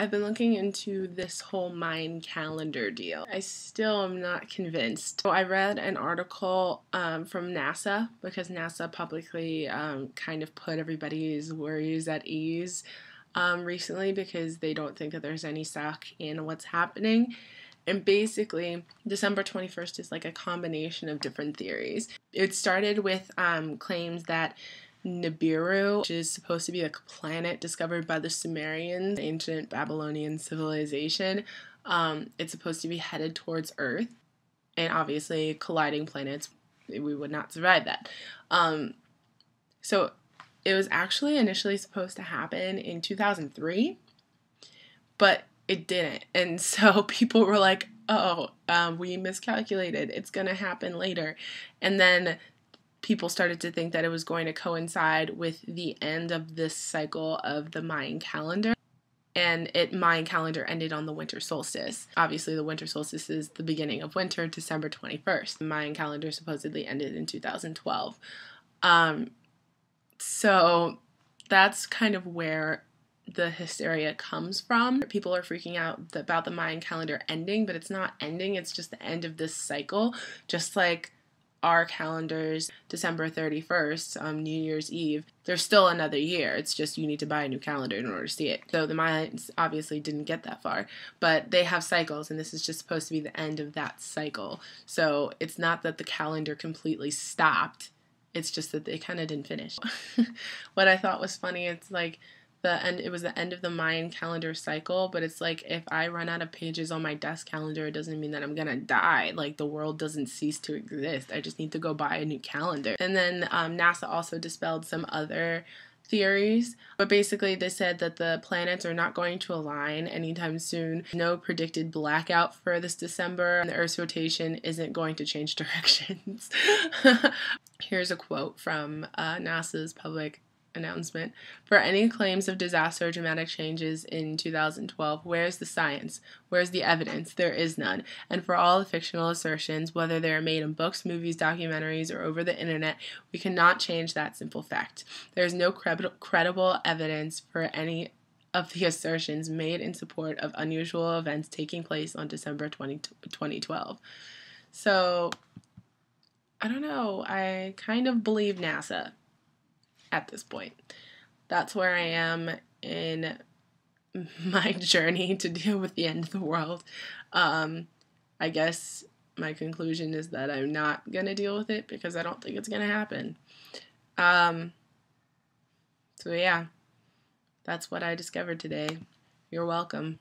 I've been looking into this whole Mayan calendar deal. I still am not convinced. So I read an article from NASA, because NASA publicly kind of put everybody's worries at ease recently, because they don't think that there's any suck in what's happening. And basically, December 21st is like a combination of different theories. It started with claims that Nibiru, which is supposed to be a planet discovered by the Sumerians, ancient Babylonian civilization, it's supposed to be headed towards Earth. And obviously, colliding planets, we would not survive that. So it was actually initially supposed to happen in 2003, but it didn't. And so people were like, we miscalculated. It's going to happen later. And then people started to think that it was going to coincide with the end of this cycle of the Mayan calendar. And Mayan calendar ended on the winter solstice. Obviously, the winter solstice is the beginning of winter, December 21st. The Mayan calendar supposedly ended in 2012. So that's kind of where the hysteria comes from. People are freaking out about the Mayan calendar ending, but it's not ending. It's just the end of this cycle, just like our calendars, December 31st, New Year's Eve, there's still another year. It's just you need to buy a new calendar in order to see it. So the Mayans obviously didn't get that far, but they have cycles, and this is just supposed to be the end of that cycle. So it's not that the calendar completely stopped. It's just that they kind of didn't finish. What I thought was funny, it's like it was the end of the Mayan calendar cycle, but it's like if I run out of pages on my desk calendar, it doesn't mean that I'm gonna die. Like, the world doesn't cease to exist. I just need to go buy a new calendar. And then NASA also dispelled some other theories, but basically they said that the planets are not going to align anytime soon. No predicted blackout for this December, and the Earth's rotation isn't going to change directions. Here's a quote from NASA's public announcement. For any claims of disaster or dramatic changes in 2012, where's the science? Where's the evidence? There is none. And for all the fictional assertions, whether they are made in books, movies, documentaries, or over the internet, we cannot change that simple fact. There is no credible evidence for any of the assertions made in support of unusual events taking place on December 2012. So, I don't know. I kind of believe NASA at this point. That's where I am in my journey to deal with the end of the world. I guess my conclusion is that I'm not going to deal with it because I don't think it's going to happen. So yeah, that's what I discovered today. You're welcome.